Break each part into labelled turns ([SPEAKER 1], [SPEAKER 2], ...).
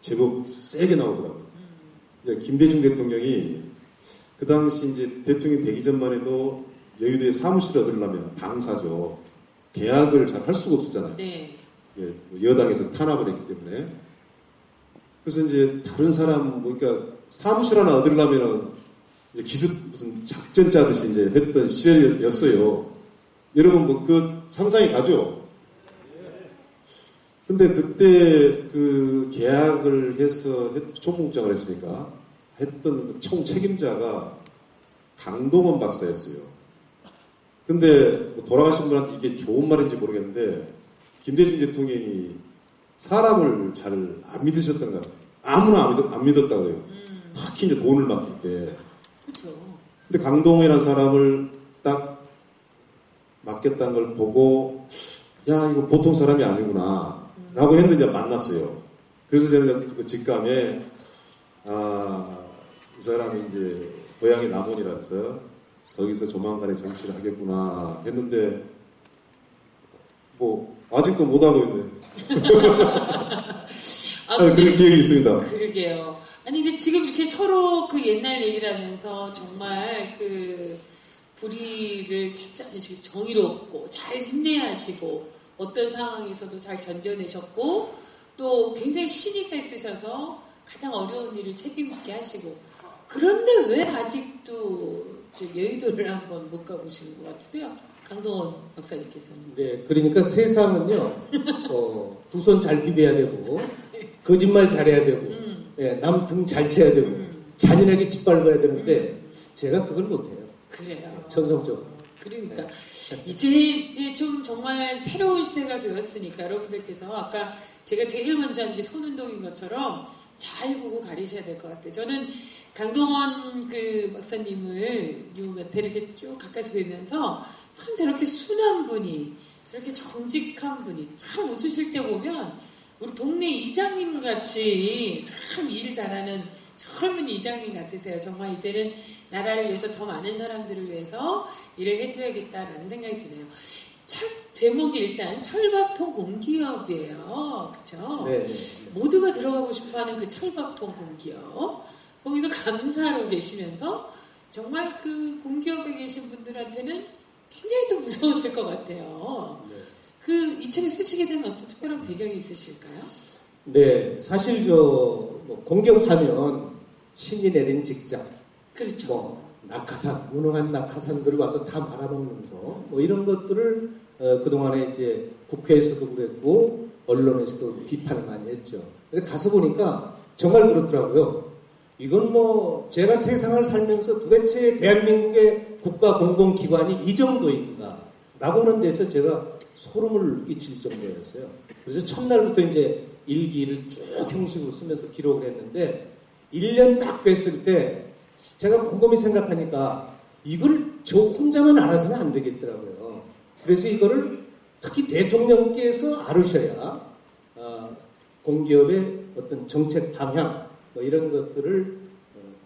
[SPEAKER 1] 제법 세게 나오더라고요. 이제 김대중 대통령이 그 당시 이제 대통령 되기 전만 해도 여의도에 사무실을 얻으려면 당사죠. 계약을 잘 할 수가 없었잖아요.
[SPEAKER 2] 네.
[SPEAKER 1] 예, 여당에서 탄압을 했기 때문에. 그래서 이제 다른 사람, 그러니까 사무실 하나 얻으려면 이제 기습 무슨 작전 짜듯이 이제 했던 시절이었어요. 여러분 뭐 그 상상이 가죠? 근데 그때 그 계약을 해서 총무국장을 했으니까 했던 그 총 책임자가 강동원 박사였어요. 근데 뭐 돌아가신 분한테 이게 좋은 말인지 모르겠는데 김대중 대통령이 사람을 잘 안 믿으셨던 것 같아요. 아무나 안 믿었다고 해요. 특히 이제 돈을 맡길 때.
[SPEAKER 2] 그렇죠.
[SPEAKER 1] 근데 강동원이라는 사람을 딱 맡겼다는 걸 보고 야 이거 보통 사람이 아니구나 라고 했는데 만났어요. 그래서 저는 그 직감에 이 사람이 이제 고향이 남원이라서 거기서 조만간에 정치를 하겠구나 했는데 뭐 아직도 못하고 있네. 그런 기억이 있습니다.
[SPEAKER 2] 그러게요. 아니 근데 지금 이렇게 서로 그 옛날 얘기를 하면서 정말 그 불의를 참지 정의롭고 잘 인내하시고 어떤 상황에서도 잘 견뎌내셨고 또 굉장히 신의가 있으셔서 가장 어려운 일을 책임있게 하시고 그런데 왜 아직도 여의도를 한번 못 가보시는 것 같으세요? 강동원 박사님께서는.
[SPEAKER 3] 네, 그러니까 세상은요, 두 손 잘 비벼야 되고, 거짓말 잘해야 되고, 예, 남 등 잘 쳐야 되고, 잔인하게 짓밟아야 되는데, 제가 그걸 못해요.
[SPEAKER 2] 그래요.
[SPEAKER 3] 천성적으로.
[SPEAKER 2] 그러니까
[SPEAKER 3] 네.
[SPEAKER 2] 이제 좀 정말 새로운 시대가 되었으니까 여러분들께서 아까 제가 제일 먼저 한 게 손운동인 것처럼 잘 보고 가리셔야 될 것 같아요. 저는 강동원 그 박사님을 몇 해 이렇게 쭉 가까이서 뵈면서 참 저렇게 순한 분이 저렇게 정직한 분이 참 웃으실 때 보면 우리 동네 이장님 같이 참 일 잘하는 젊은 이장님 같으세요. 정말 이제는 나라를 위해서 더 많은 사람들을 위해서 일을 해줘야겠다라는 생각이 드네요. 참 제목이 일단 철밥통 공기업이에요. 그렇죠?
[SPEAKER 3] 네.
[SPEAKER 2] 모두가 들어가고 싶어하는 그 철밥통 공기업. 거기서 감사로 계시면서 정말 그 공기업에 계신 분들한테는 굉장히 또 무서웠을 것 같아요.
[SPEAKER 3] 네.
[SPEAKER 2] 이 책을 쓰시게 된 어떤 특별한 배경이 있으실까요?
[SPEAKER 3] 네, 사실 뭐 공격하면 신이 내린 직장,
[SPEAKER 2] 그렇죠.
[SPEAKER 3] 뭐 낙하산, 무능한 낙하산들이 와서 다 말아먹는 거, 뭐 이런 것들을 그동안에 이제 국회에서도 그랬고 언론에서도 비판을 많이 했죠. 근데 가서 보니까 정말 그렇더라고요. 이건 뭐 제가 세상을 살면서 도대체 대한민국의 국가 공공기관이 이 정도인가 라고 하는 데서 제가 소름을 끼칠 정도였어요. 그래서 첫날부터 이제 일기를 쭉 형식으로 쓰면서 기록을 했는데 1년 딱 됐을 때 제가 곰곰이 생각하니까 이걸 저 혼자만 알아서는 안 되겠더라고요. 그래서 이거를 특히 대통령께서 알으셔야 공기업의 어떤 정책 방향 뭐 이런 것들을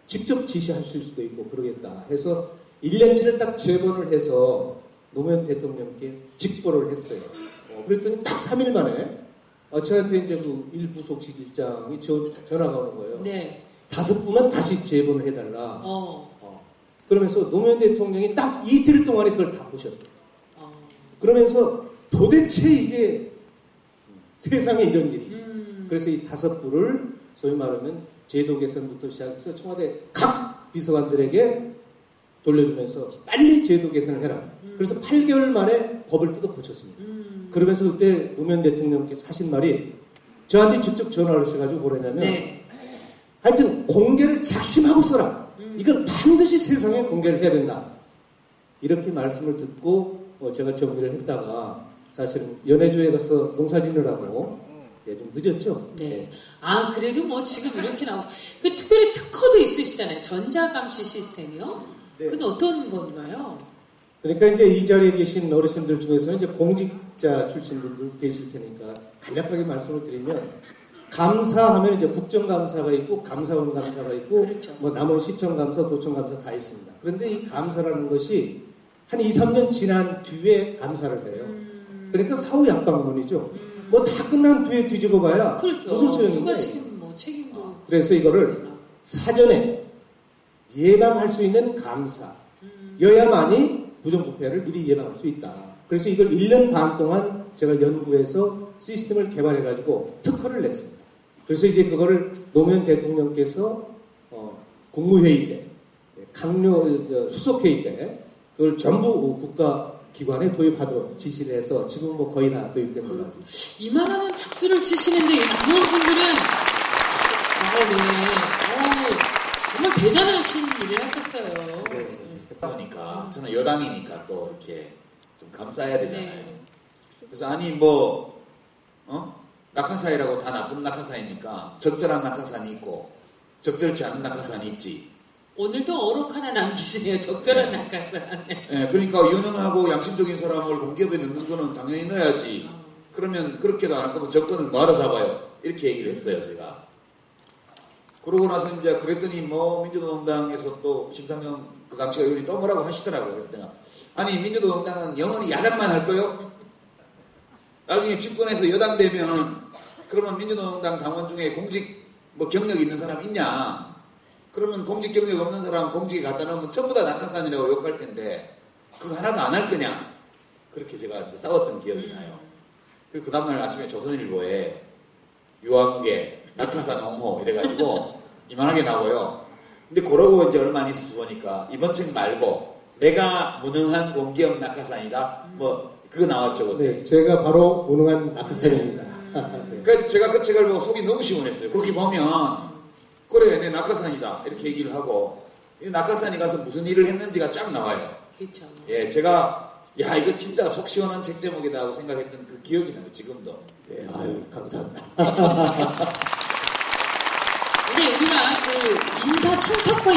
[SPEAKER 3] 직접 지시하실 수도 있고 그러겠다 해서 1년치를 딱 제본을 해서 노무현 대통령께 직보를 했어요. 그랬더니 딱 3일 만에 저한테 이제 그 일부속실 일장이 전화가 오는 거예요.
[SPEAKER 2] 네.
[SPEAKER 3] 5부만 다시 제본을 해달라. 그러면서 노무현 대통령이 딱 이틀 동안에 그걸 다 보셨대요. 그러면서 도대체 이게 세상에 이런 일이. 그래서 이 5부를 소위 말하면 제도 개선부터 시작해서 청와대 각 비서관들에게 돌려주면서 빨리 제도 개선을 해라. 그래서 8개월 만에 법을 뜯어 고쳤습니다. 그러면서 그때 노무현 대통령께서 하신 말이 저한테 직접 전화를 하셔가지고 뭐랬냐면
[SPEAKER 2] 네.
[SPEAKER 3] 하여튼 공개를 작심하고 써라. 이건 반드시 세상에 공개를 해야 된다. 이렇게 말씀을 듣고 제가 정리를 했다가 사실은 연해주에 가서 농사 지느라고 좀 늦었죠.
[SPEAKER 2] 네. 그래도 뭐 지금 이렇게 나오고 특별히 특허도 있으시잖아요. 전자감시 시스템이요.
[SPEAKER 3] 네.
[SPEAKER 2] 그건 어떤 건가요?
[SPEAKER 3] 그러니까 이제 이 자리에 계신 어르신들 중에서는 이제 공직자 출신 분들 계실 테니까 간략하게 말씀을 드리면 감사하면 이제 국정감사가 있고 감사원 감사가 있고
[SPEAKER 2] 그렇죠.
[SPEAKER 3] 뭐 남원시청감사, 도청감사 다 있습니다. 그런데 이 감사라는 것이 한 2, 3년 지난 뒤에 감사를 해요. 그러니까 사후 약방문이죠. 뭐 다 끝난 뒤에 뒤집어 봐야
[SPEAKER 2] 그렇죠.
[SPEAKER 3] 무슨 소용인데
[SPEAKER 2] 누가 책임 못 책임도.
[SPEAKER 3] 그래서 이거를 사전에 예방할 수 있는 감사여야만이 부정부패를 미리 예방할 수 있다. 그래서 이걸 1년 반 동안 제가 연구해서 시스템을 개발해가지고 특허를 냈습니다. 그래서 이제 그거를 노무현 대통령께서 국무회의 때, 강요 수석회의 때 그걸 전부 국가기관에 도입하도록 지시를 해서 지금 뭐 거의 다 도입된 걸로 알고 있습니다.
[SPEAKER 2] 이만하면 박수를 치시는데 이런 분들은 정말 대단하신 일을 하셨어요.
[SPEAKER 4] 그러니까 저는 여당이니까 또 이렇게 좀 감싸야 되잖아요.
[SPEAKER 2] 네.
[SPEAKER 4] 그래서 아니 낙하산이라고 다 나쁜 낙하산입니까? 적절한 낙하산이 있고 적절치 않은 낙하산이 있지.
[SPEAKER 2] 오늘도 어록 하나 남기시네요. 적절한 낙하산.
[SPEAKER 4] 네, 그러니까 유능하고 양심적인 사람을 공기업에 넣는 거는 당연히 넣어야지. 그러면 그렇게도 안 할 거면 정권을 뭐하러 잡아요? 이렇게 얘기를 했어요, 제가. 그러고 나서 이제 그랬더니 민주노동당에서 또 심상정 그 당시 의원이 또 뭐라고 하시더라고요. 그래서 내가 아니 민주노동당은 영원히 야당만 할 거요? 나중에 집권해서 여당 되면 그러면 민주노동당 당원 중에 공직 경력 있는 사람 있냐? 그러면 공직 경력 없는 사람 공직에 갖다 놓으면 전부 다 낙하산이라고 욕할 텐데 그거 하나도 안 할 거냐? 그렇게 제가 이제 싸웠던 기억이 나요. 그 다음날 아침에 조선일보에 유아무개 낙하산 옹호 이래가지고 이만하게 나오고요. 근데 그러고 이제 얼마 안 있어서 보니까 이번 책 말고 내가 무능한 공기업 낙하산이다. 그거 나왔죠. 그때.
[SPEAKER 3] 네, 제가 바로 무능한 낙하산입니다.
[SPEAKER 4] 네. 그러니까 제가 그 책을 보고 속이 너무 시원했어요. 거기 보면 그래 내 낙하산이다 이렇게 얘기를 하고 이 낙하산이 가서 무슨 일을 했는지가 쫙 나와요.
[SPEAKER 2] 그렇죠.
[SPEAKER 4] 예, 제가 이거 진짜 속 시원한 책 제목이다 하고 생각했던 그 기억이 나요. 지금도.
[SPEAKER 3] 네, 아유 감사합니다.
[SPEAKER 2] 근데 우리가 그 인사 청탁과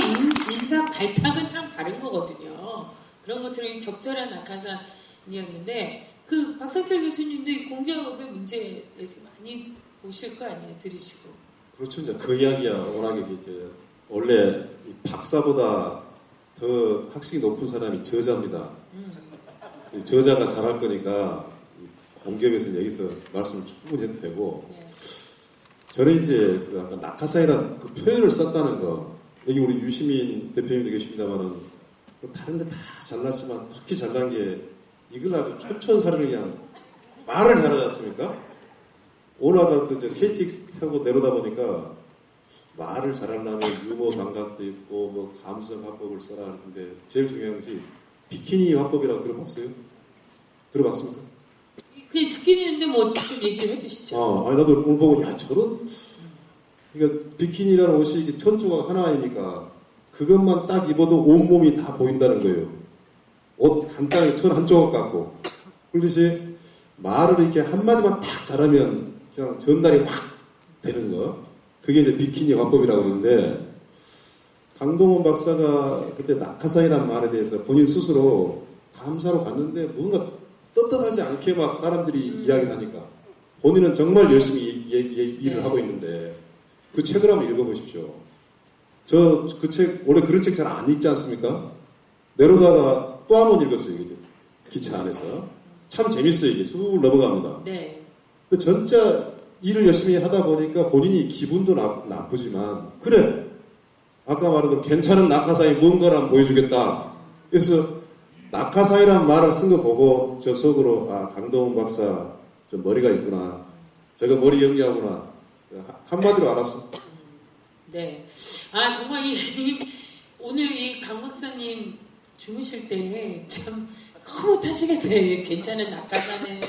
[SPEAKER 2] 인사 발탁은 참 다른 거거든요. 그런 것처럼 적절한 낙하산이었는데 그 박상철 교수님도 이 공기업의 문제에 대해서 많이 보실 거 아니에요, 들으시고.
[SPEAKER 1] 그렇죠. 이제 그 이야기야 워낙에 이제 원래 이 박사보다 더 학식이 높은 사람이 저자입니다. 저자가 잘할 거니까 공기업에서 여기서 말씀을 충분히 해도 되고.
[SPEAKER 2] 네.
[SPEAKER 1] 저는 이제 그 아까 낙하산이라는 그 표현을 썼다는 거, 여기 우리 유시민 대표님도 계십니다만은 다른 거 다 잘났지만 특히 잘난 게 이걸 아주 촌철살인을 그냥 말을 잘하지 않습니까? 오늘 아까 KTX 타고 내려다 보니까 말을 잘하려면 유머 감각도 있고 감성 화법을 써라 하는데 제일 중요한 것이 비키니 화법이라고 들어봤어요? 들어봤습니까?
[SPEAKER 2] 그냥 듣긴 했는데 좀 얘기를 해주시죠.
[SPEAKER 1] 아니 나도 오늘 보고 그러니까 비키니라는 옷이 이게 천조각 하나 아닙니까? 그것만 딱 입어도 온몸이 다 보인다는 거예요. 옷 간단하게 천 한 조각 갖고. 그러듯이 말을 이렇게 한마디만 딱 잘하면 그냥 전달이 확 되는 거. 그게 이제 비키니 화법이라고 그러는데 강동원 박사가 그때 낙하산이라는 말에 대해서 본인 스스로 감사로 갔는데 뭔가 떳떳하지 않게 막 사람들이 이야기를 하니까 본인은 정말 열심히 일을 하고 있는데 그 책을 한번 읽어보십시오. 저 그 책 원래 그런 책 잘 안 읽지 않습니까? 내려다가 또 한 번 읽었어요. 이게 기차 안에서 참 재밌어요. 이게 쑥 넘어갑니다.
[SPEAKER 2] 네.
[SPEAKER 1] 근데 진짜 일을 열심히 하다 보니까 본인이 기분도 나쁘지만 그래 아까 말한 괜찮은 낙하산이 뭔가를 보여주겠다. 그래서 낙하산이라는 말을 쓴 거 보고 저 속으로 강동원 박사 저 머리가 있구나. 저거 머리 연기하구나. 한마디로 알았어.
[SPEAKER 2] 네. 정말 오늘 이 강 박사님 주무실 때 참 흐뭇하시겠어요. 괜찮은 낙하산에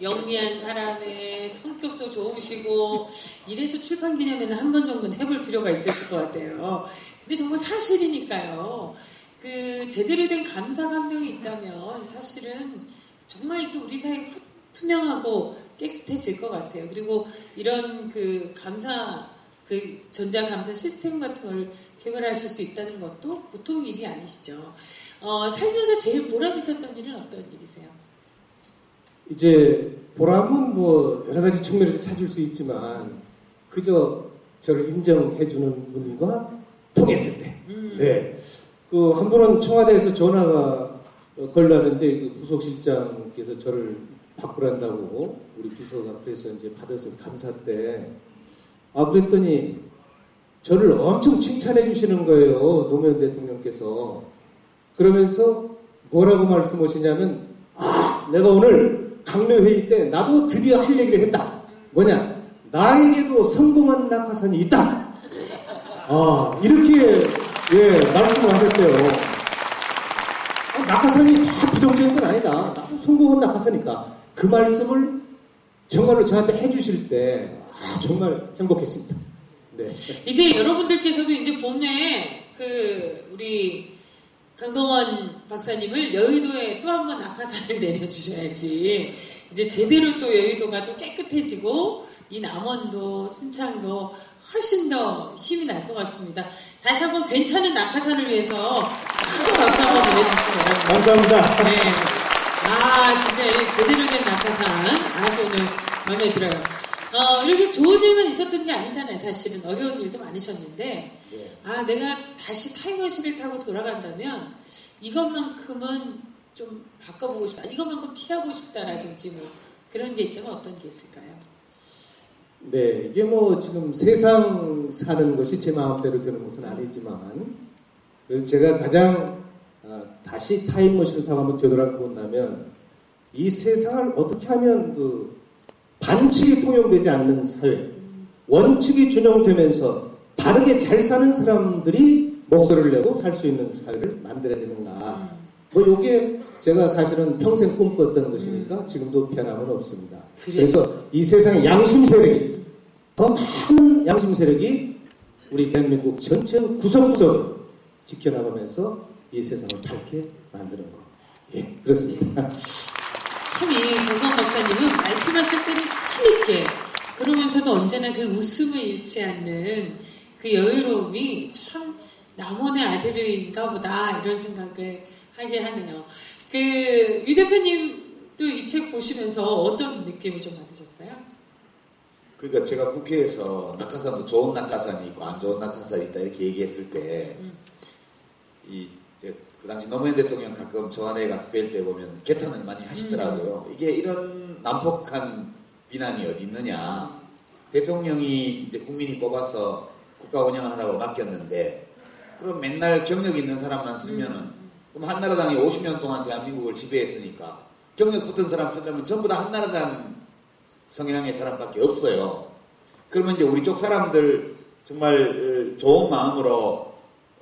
[SPEAKER 2] 영리한 사람에 성격도 좋으시고 이래서 출판 기념회는 한 번 정도는 해볼 필요가 있으실 것 같아요. 근데 정말 사실이니까요. 그 제대로 된 감사 감명이 있다면 사실은 정말 이렇게 우리 사회 투명하고 깨끗해질 것 같아요. 그리고 이런 그 전자감사 시스템 같은 걸 개발하실 수 있다는 것도 보통 일이 아니시죠. 살면서 제일 보람 있었던 일은 어떤 일이세요?
[SPEAKER 3] 이제 보람은 여러 가지 측면에서 찾을 수 있지만 그저 저를 인정해주는 분과 통했을 때. 네. 한 번은 청와대에서 전화가 걸렸는데 그 부속실장께서 저를 바꾸란다고 우리 비서가 그래서 이제 받아서 감사 때 그랬더니 저를 엄청 칭찬해 주시는 거예요. 노무현 대통령께서. 그러면서 뭐라고 말씀하시냐면 내가 오늘 강요회의 때 나도 드디어 할 얘기를 했다. 뭐냐? 나에게도 성공한 낙하산이 있다. 이렇게 말씀을 하셨대요. 낙하산이 다 부정적인 건 아니다. 나도 성공한 낙하산이 있다. 그 말씀을 정말로 저한테 해주실 때 정말 행복했습니다. 네.
[SPEAKER 2] 이제 여러분들께서도 이제 봄에 우리 강동원 박사님을 여의도에 또 한 번 낙하산을 내려주셔야지 이제 제대로 또 여의도가 또 깨끗해지고 이 남원도 순창도 훨씬 더 힘이 날 것 같습니다. 다시 한번 괜찮은 낙하산을 위해서 큰 박수 한번 보내주시기 바랍니다.
[SPEAKER 3] 감사합니다.
[SPEAKER 2] 네. 진짜 제대로 된 낙하산 아주 오늘 마음에 들어요. 이렇게 좋은 일만 있었던 게 아니잖아요. 사실은 어려운 일도 많으셨는데 내가 다시 타임머신을 타고 돌아간다면 이것만큼은 좀 바꿔보고 싶다. 이것만큼 피하고 싶다라든지 뭐 그런 게 있다면 어떤 게 있을까요?
[SPEAKER 3] 네, 이게 뭐 지금 세상 사는 것이 제 마음대로 되는 것은 아니지만 그래서 제가 가장 다시 타임머신을 타고 한번 되돌아본다면 이 세상을 어떻게 하면 반칙이 통용되지 않는 사회, 원칙이 준용되면서 바르게 잘 사는 사람들이 목소리를 내고 살 수 있는 사회를 만들어야 되는가. 요게 제가 사실은 평생 꿈꿨던 것이니까 지금도 변함은 없습니다. 그래서 이 세상의 양심 세력이, 더 많은 양심 세력이 우리 대한민국 전체의 구석구석을 지켜나가면서 이 세상을 밝게 만드는 거. 예, 그렇습니다.
[SPEAKER 2] 참 이 강동원 박사님은 말씀하실 때는 힘있게 그러면서도 언제나 그 웃음을 잃지 않는 그 여유로움이 참 남원의 아들인가 보다 이런 생각을 하게 하네요. 유 대표님도 이 책 보시면서 어떤 느낌을 좀 받으셨어요?
[SPEAKER 4] 그러니까 제가 국회에서 낙하산도 좋은 낙하산이 있고 안 좋은 낙하산이 있다 이렇게 얘기했을 때 그 당시 노무현 대통령 가끔 저한테 가서 뵐 때 보면 개탄을 많이 하시더라고요. 이게 이런 난폭한 비난이 어디 있느냐. 대통령이 이제 국민이 뽑아서 국가 운영하라고 맡겼는데 그럼 맨날 경력 있는 사람만 쓰면은 그럼 한나라당이 50년 동안 대한민국을 지배했으니까 경력 붙은 사람 쓰려면 전부 다 한나라당 성향의 사람밖에 없어요. 그러면 이제 우리 쪽 사람들 정말 좋은 마음으로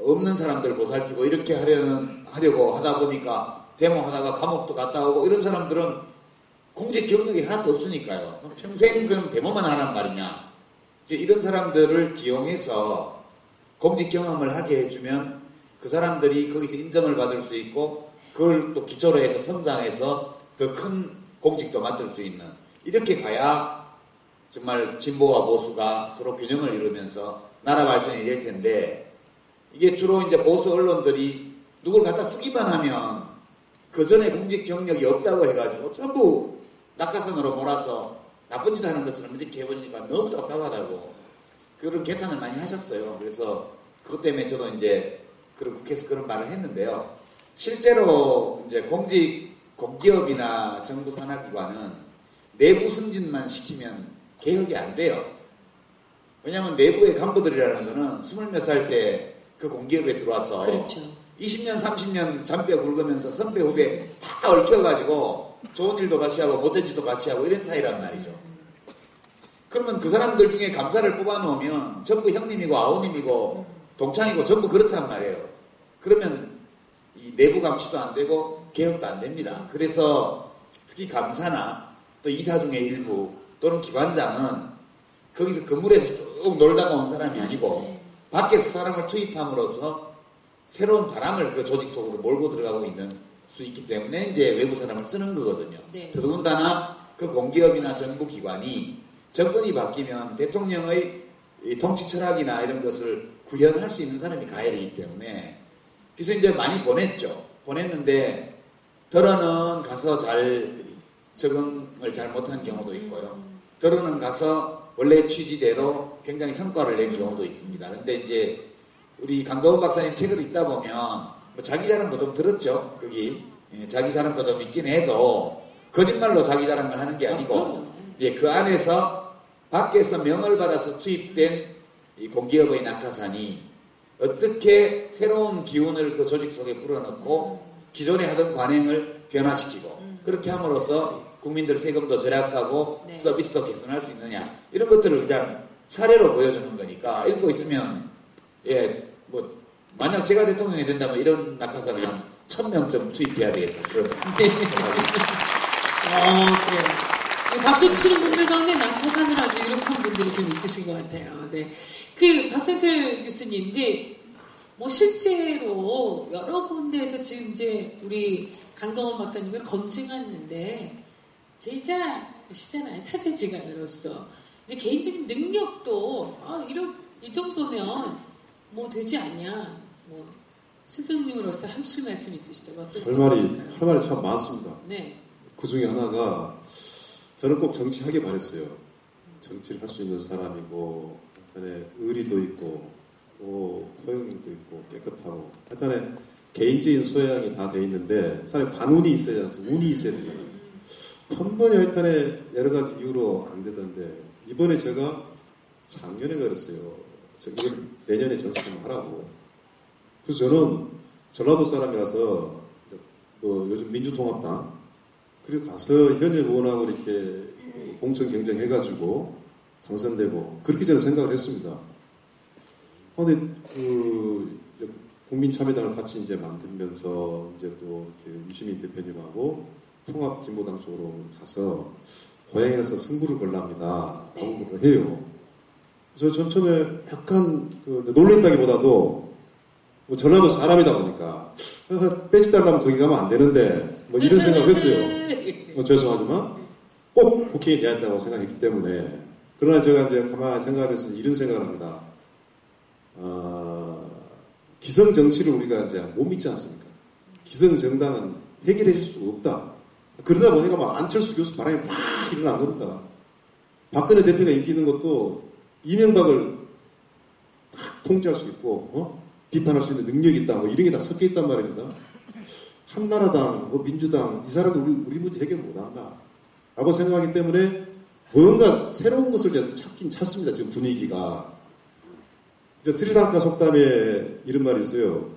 [SPEAKER 4] 없는 사람들 보살피고 이렇게 하려고 하다 보니까 데모하다가 감옥도 갔다 오고 이런 사람들은 공직 경력이 하나도 없으니까요. 평생 그럼 데모만 하란 말이냐. 이런 사람들을 기용해서 공직 경험을 하게 해주면 그 사람들이 거기서 인정을 받을 수 있고 그걸 또 기초로 해서 성장해서 더 큰 공직도 맡을 수 있는 이렇게 가야 정말 진보와 보수가 서로 균형을 이루면서 나라 발전이 될 텐데 이게 주로 이제 보수 언론들이 누굴 갖다 쓰기만 하면 그 전에 공직 경력이 없다고 해가지고 전부 낙하산으로 몰아서 나쁜 짓 하는 것처럼 이렇게 해보니까 너무 답답하다고 그런 개탄을 많이 하셨어요. 그래서 그것 때문에 저도 이제 국회에서 그런 말을 했는데요. 실제로 이제 공기업이나 정부 산하기관은 내부 승진만 시키면 개혁이 안 돼요. 왜냐하면 내부의 간부들이라는 거는 20몇 살 때 그 공기업에 들어와서
[SPEAKER 2] 그렇죠.
[SPEAKER 4] 20년, 30년 잔뼈 굵으면서 선배, 후배 다 얽혀가지고 좋은 일도 같이 하고 못된 짓도 같이 하고 이런 사이란 말이죠. 그러면 그 사람들 중에 감사를 뽑아놓으면 전부 형님이고 아우님이고 동창이고 전부 그렇단 말이에요. 그러면 이 내부 감시도 안 되고 개혁도 안 됩니다. 그래서 특히 감사나 또 이사 중의 일부 또는 기관장은 거기서 건물에서 쭉 놀다가 온 사람이 아니고 밖에서 사람을 투입함으로써 새로운 바람을 그 조직 속으로 몰고 들어가고 있는 수 있기 때문에 이제 외부 사람을 쓰는 거거든요.
[SPEAKER 2] 네.
[SPEAKER 4] 더더군다나 그 공기업이나 정부 기관이 정권이 바뀌면 대통령의 통치 철학이나 이런 것을 구현할 수 있는 사람이 가야 되기 때문에 그래서 이제 많이 보냈는데 덜어는 가서 잘 적응을 잘 못한 경우도 있고요. 덜어는 가서 원래 취지대로 굉장히 성과를 낸 경우도 있습니다. 근데 이제 우리 강동원 박사님 책을 읽다 보면 뭐 자기 자랑도 좀 들었죠. 거기 자기 자랑도 좀 있긴 해도 거짓말로 자기 자랑을 하는 게 아니고 그 안에서 밖에서 명을 받아서 투입된 이 공기업의 낙하산이 어떻게 새로운 기운을 그 조직 속에 불어넣고 기존에 하던 관행을 변화시키고 그렇게 함으로써 국민들 세금도 절약하고
[SPEAKER 2] 네.
[SPEAKER 4] 서비스도 개선할 수 있느냐 이런 것들을 그냥 사례로 보여주는 거니까 읽고 있으면 뭐 만약 제가 대통령이 된다면 이런 낙하산을 한 1000명쯤 투입해야 되겠다 그런
[SPEAKER 2] 네. 그래요. 박수 치는 분들 가운데 낙하산을 아주 유력한 분들이 좀 있으신 것 같아요. 네. 그 박상철 교수님, 이제 뭐 실제로 여러 군데에서 지금 이제 우리 강동원 박사님을 검증하는데 제자시잖아요. 사제지간으로서. 이제 개인적인 능력도 이 정도면 뭐 되지 않냐. 뭐 스승님으로서 하실 말씀 있으시다고 어떤
[SPEAKER 1] 할 말이 참 많습니다.
[SPEAKER 2] 네.
[SPEAKER 1] 그 중에 하나가 저는 꼭 정치하길 바랬어요. 정치를 할 수 있는 사람이고 하여튼에 의리도 있고 또 포용력도 있고 깨끗하고 하여튼에 개인적인 소양이 다 돼 있는데 사람이 관운이 있어야 되지 않습니까? 운이 있어야 되잖아요. 한 번에 하여튼에 여러 가지 이유로 안 되던데 이번에 제가 작년에 그랬어요. 이걸 내년에 정치 좀 하라고. 그래서 저는 전라도 사람이라서 뭐 요즘 민주통합당 그리고 가서 현역 의원하고 이렇게 공천 경쟁해가지고 당선되고 그렇게 저는 생각을 했습니다. 그런데 국민참여당을 같이 이제 만들면서 이제 또 이렇게 유시민 대표님하고 통합진보당 쪽으로 가서 고향에서 승부를 걸랍니다. 라고 해요. 그래서 전 처음에 약간 놀랬다기보다도 뭐 전라도 사람이다 보니까 배치 달라면 거기 가면 안 되는데 뭐 이런 생각을 했어요. 죄송하지만 꼭 국회에 돼야 한다고 생각했기 때문에 그러나 제가 이제 가만히 생각하면서 이런 생각을 합니다. 기성 정치를 우리가 이제 못 믿지 않습니까? 기성 정당은 해결해 줄 수 없다. 그러다 보니까 막 안철수 교수 바람이 막 일어난 겁니다. 박근혜 대표가 인기 있는 것도 이명박을 딱 통제할 수 있고 비판할 수 있는 능력이 있다. 뭐 이런 게 다 섞여 있단 말입니다. 한나라당, 민주당 이 사람들 우리 문제 해결 못한다. 라고 생각하기 때문에 뭔가 새로운 것을 찾긴 찾습니다. 지금 분위기가. 이제 스리랑카 속담에 이런 말이 있어요.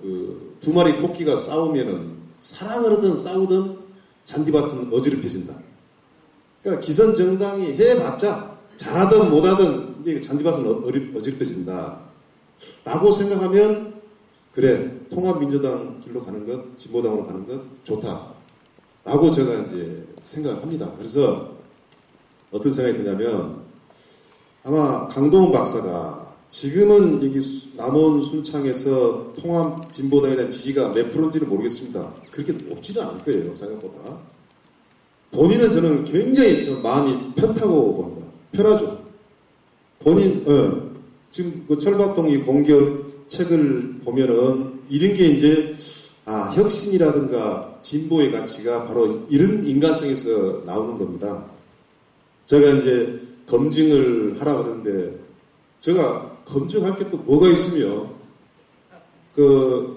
[SPEAKER 1] 두 마리 코끼가 싸우면은 사랑을 하든 싸우든 잔디밭은 어지럽혀진다. 그러니까 기성 정당이 해봤자 잘하든 못하든 이제 잔디밭은 어지럽혀진다. 라고 생각하면 그래 통합민주당 길로 가는 것, 진보당으로 가는 것 좋다. 라고 제가 이제 생각합니다. 그래서 어떤 생각이 드냐면 아마 강동원 박사가 지금은 여기 남원 순창에서 통합 진보당에 대한 지지가 몇 프로인지는 모르겠습니다. 그렇게 높지는 않을 거예요. 생각보다. 본인은 저는 굉장히 좀 마음이 편하고 봅니다. 편하죠. 본인 지금 그 철밥동이 공기업 책을 보면은 이런 게 이제 혁신이라든가 진보의 가치가 바로 이런 인간성에서 나오는 겁니다. 제가 이제 검증을 하라 그러는데 제가 검증할 게 또 뭐가 있으며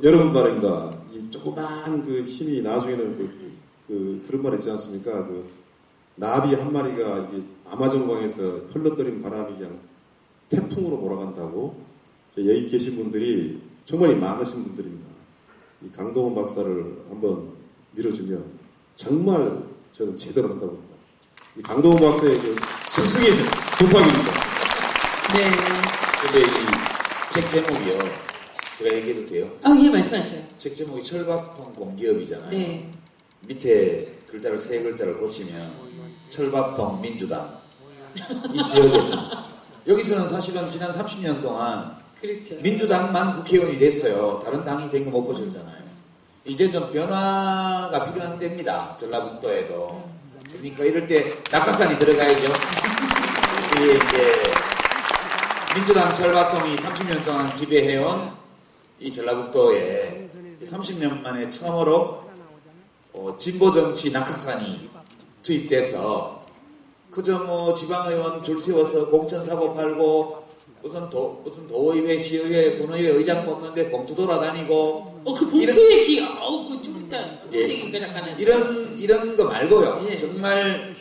[SPEAKER 1] 여러분 말입니다. 이 조그만 그 힘이 나중에는 그런 말 있지 않습니까? 나비 한 마리가 이게 아마존강에서 펄럭거리는 바람이 그냥 태풍으로 몰아간다고 여기 계신 분들이 정말 많으신 분들입니다. 이 강동원 박사를 한번 밀어주면 정말 저는 제대로 한다고 봅니다. 이 강동원 박사의 스승의 부탁입니다.
[SPEAKER 2] 네.
[SPEAKER 4] 근데 이 책 제목이요. 제가 얘기해도 돼요?
[SPEAKER 2] 예, 말씀하세요.
[SPEAKER 4] 책 제목이 철밥통 공기업이잖아요.
[SPEAKER 2] 네.
[SPEAKER 4] 밑에 글자를 세 글자를 고치면 철밥통 민주당. 이 지역에서. 여기서는 사실은 지난 30년 동안
[SPEAKER 2] 그렇죠.
[SPEAKER 4] 민주당만 국회의원이 됐어요. 다른 당이 된 거 못 보셨잖아요. 이제 좀 변화가 필요한 데입니다. 전라북도에도. 그러니까 이럴 때 낙하산이 들어가야죠. 이제 민주당 철밥통이 30년 동안 지배해온 이 전라북도에 30년 만에 처음으로 진보정치 낙하산이 투입돼서 그저 뭐 지방의원 줄 세워서 공천 사고 팔고 무슨 도의회, 시의회, 군의회 의장 뽑는데 봉투 돌아다니고
[SPEAKER 2] 그 봉투의 기, 좀 일단 그런 얘기가 잠깐은
[SPEAKER 4] 이런 거 말고요.
[SPEAKER 2] 예.
[SPEAKER 4] 정말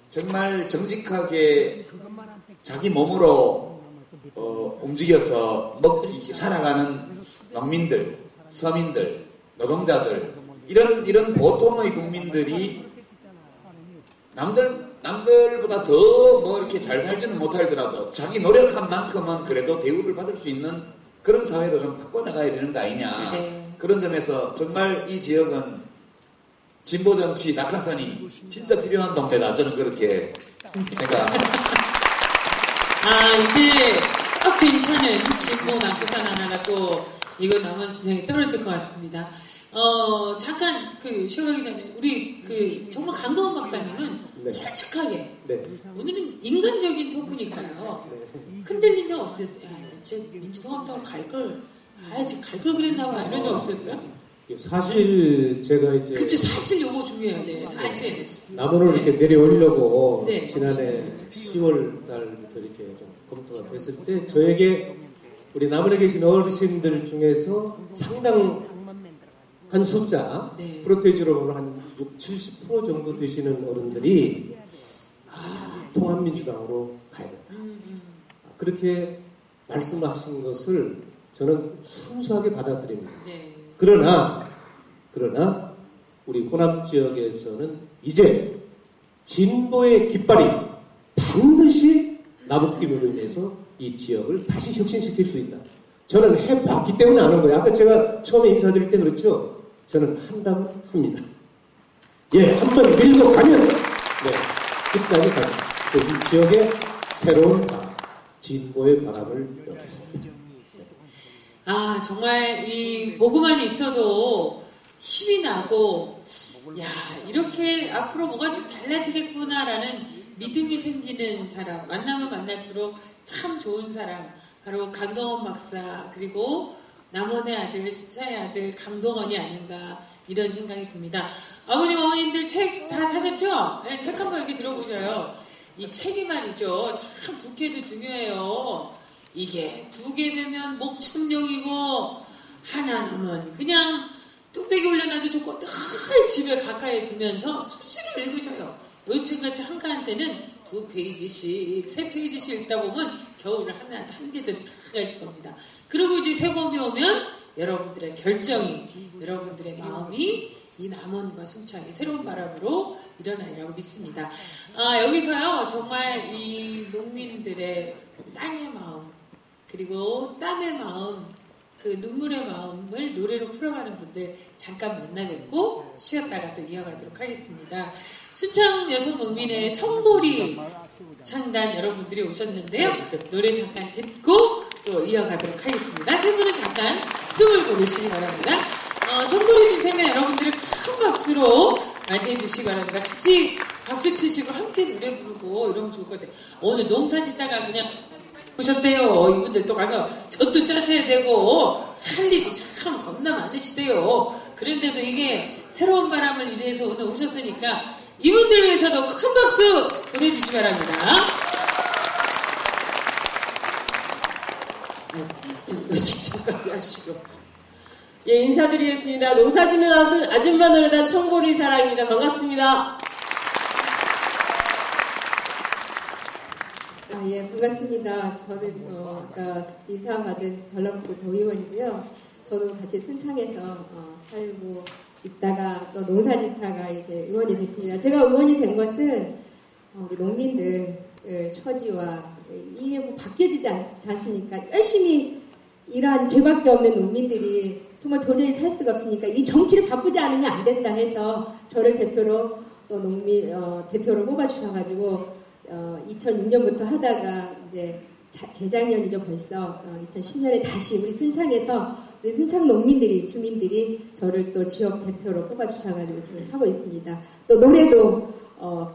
[SPEAKER 4] 정말 정직하게 자기 몸으로 움직여서 살아가는 농민들, 서민들, 노동자들 이런 보통의 국민들이 남들보다 더 뭐 이렇게 잘 살지는 못하더라도 자기 노력한 만큼은 그래도 대우를 받을 수 있는 그런 사회로 좀 바꿔나가야 되는 거 아니냐.
[SPEAKER 2] 네.
[SPEAKER 4] 그런 점에서 정말 이 지역은 진보정치 낙하산이 진짜 필요한 동네다. 저는 그렇게 생각합니다.
[SPEAKER 2] 이제 썩 괜찮은 진보 낙하산 하나가 또 이거 남원 시장에 떨어질 것 같습니다. 잠깐 쉬어가기 전에 우리 정말 강동원 박사님은
[SPEAKER 3] 네.
[SPEAKER 2] 솔직하게
[SPEAKER 3] 네.
[SPEAKER 2] 오늘은 인간적인 토크니까요. 흔들린 적 없었어요. 진짜 민주통합당으로 갈걸 그랬나 봐. 이런 적 없었어요?
[SPEAKER 3] 사실 제가 이제
[SPEAKER 2] 그쵸, 사실 요거 중요해요. 네, 사실.
[SPEAKER 3] 남원을 이렇게 내려오려고
[SPEAKER 2] 네.
[SPEAKER 3] 지난해 10월 달부터 이렇게 좀 검토가 됐을 때 저에게 우리 남원에 계신 어르신들 중에서 상당한 숫자,
[SPEAKER 2] 네.
[SPEAKER 3] 프로테이지로 한 60, 70% 정도 되시는 어른들이 통합민주당으로 가야 된다. 그렇게 말씀하신 것을 저는 순수하게 받아들입니다.
[SPEAKER 2] 네.
[SPEAKER 3] 그러나 우리 호남 지역에서는 이제 진보의 깃발이 반드시 나붙김으로 인해서 이 지역을 다시 혁신시킬 수 있다. 저는 해봤기 때문에 아는 거예요. 아까 제가 처음에 인사드릴 때 그랬죠. 저는 한다면 합니다. 예, 한번 밀고 가면 끝까지 갑니다. 그래서 이 지역의 새로운 바람, 진보의 바람을 넣겠습니다.
[SPEAKER 2] 정말 보고만 있어도 힘이 나고, 이렇게 앞으로 뭐가 좀 달라지겠구나라는 믿음이 생기는 사람, 만나면 만날수록 참 좋은 사람, 바로 강동원 박사, 그리고 남원의 아들, 수차의 아들, 강동원이 아닌가, 이런 생각이 듭니다. 아버님, 어머님들 책 다 사셨죠? 네, 책 한번 여기 들어보셔요. 이 책이 말이죠. 참 두께도 중요해요. 이게 2개 매면 목침용이고 하나는 그냥 뚝배기 올려놔도 좋고 늘 집에 가까이 두면서 수시로 읽으셔요. 요즘같이 한가한때는 2페이지씩 3페이지씩 읽다 보면 겨울을 한 계절이 다 가실 겁니다. 그리고 이제 새봄이 오면 여러분들의 결정이, 여러분들의 마음이 이 남원과 순창의 새로운 바람으로 일어나리라고 믿습니다. 여기서요, 정말 이 농민들의 땅의 마음, 그리고 땀의 마음, 그 눈물의 마음을 노래로 풀어가는 분들 잠깐 만나 뵙고 쉬었다가 또 이어가도록 하겠습니다. 순창 여성농민의 청보리 창단 여러분들이 오셨는데요. 노래 잠깐 듣고 또 이어가도록 하겠습니다. 세 분은 잠깐 숨을 고르시기 바랍니다. 청보리 순창단 여러분들을 큰 박수로 맞이해 주시기 바랍니다. 같이 박수 치시고 함께 노래 부르고 이러면 좋을 것 같아요. 오늘 농사 짓다가 그냥 오셨대요. 이분들 또 가서 젖도 짜셔야 되고 할 일이 참 겁나 많으시대요. 그런데도 이게 새로운 바람을 위해서 오늘 오셨으니까 이분들 위해서도 큰 박수 보내주시기 바랍니다. 직전까지 하시고.
[SPEAKER 5] 예, 인사드리겠습니다. 농사짓는 아줌마 노래단 청보리 사랑입니다. 반갑습니다.
[SPEAKER 6] 예, 반갑습니다. 저는 아까 인사받은 전라북도 도의원이고요. 저도 같이 순창에서 살고 있다가 또 농사짓다가 이제 의원이 됐습니다. 제가 의원이 된 것은 우리 농민들 처지와 이게 뭐 바뀌어지지 않습니까? 열심히 일한 죄밖에 없는 농민들이 정말 도저히 살 수가 없으니까 이 정치를 바꾸지 않으면 안 된다 해서 저를 대표로 또 농민 대표로 뽑아주셔가지고 2006년부터 하다가 이제 재작년이죠 벌써 2010년에 다시 우리 순창에서 우리 순창 농민들이 주민들이 저를 또 지역 대표로 뽑아주셔가지고 지금 하고 있습니다. 또 노래도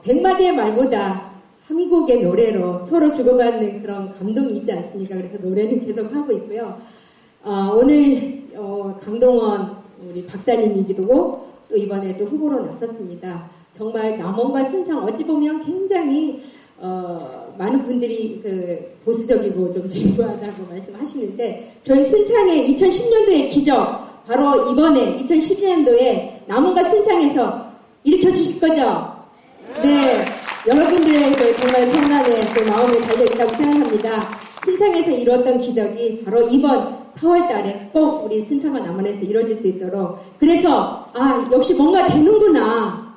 [SPEAKER 6] 100마디의 말보다 한 곡의 노래로 서로 주고받는 그런 감동이 있지 않습니까? 그래서 노래는 계속 하고 있고요. 오늘 강동원 우리 박사님이기도 하고 또 이번에 또 후보로 나섰습니다. 정말 남원과 순창 어찌 보면 굉장히 많은 분들이 그 보수적이고 좀 진보하다고 말씀하시는데 저희 순창의 2010년도의 기적 바로 이번에 2012년도에 남원과 순창에서 일으켜 주실 거죠? 네. 여러분들의 그 정말 평안의 그 마음이 달려있다고 생각합니다. 순창에서 이루었던 기적이 바로 이번 4월 달에 꼭 우리 순창과 남원에서 이루어질 수 있도록, 그래서 역시 뭔가 되는구나,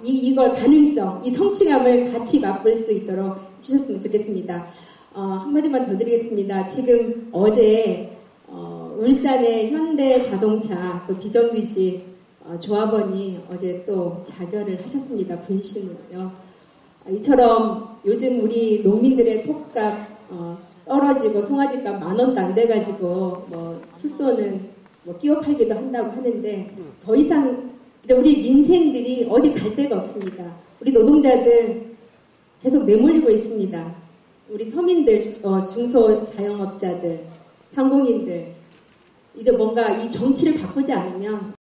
[SPEAKER 6] 이걸 가능성, 이 성취감을 같이 맛볼 수 있도록 해주셨으면 좋겠습니다. 한마디만 더 드리겠습니다. 지금 어제 울산의 현대자동차 그 비정규직 조합원이 어제 또 자결을 하셨습니다. 분신으로요. 이처럼 요즘 우리 농민들의 속값 떨어지고 송아지값 10,000원도 안 돼가지고 뭐 숫소는 뭐 끼워 팔기도 한다고 하는데 더 이상 이제 우리 민생들이 어디 갈 데가 없습니다. 우리 노동자들 계속 내몰리고 있습니다. 우리 서민들, 중소자영업자들, 상공인들 이제 뭔가 이 정치를 바꾸지 않으면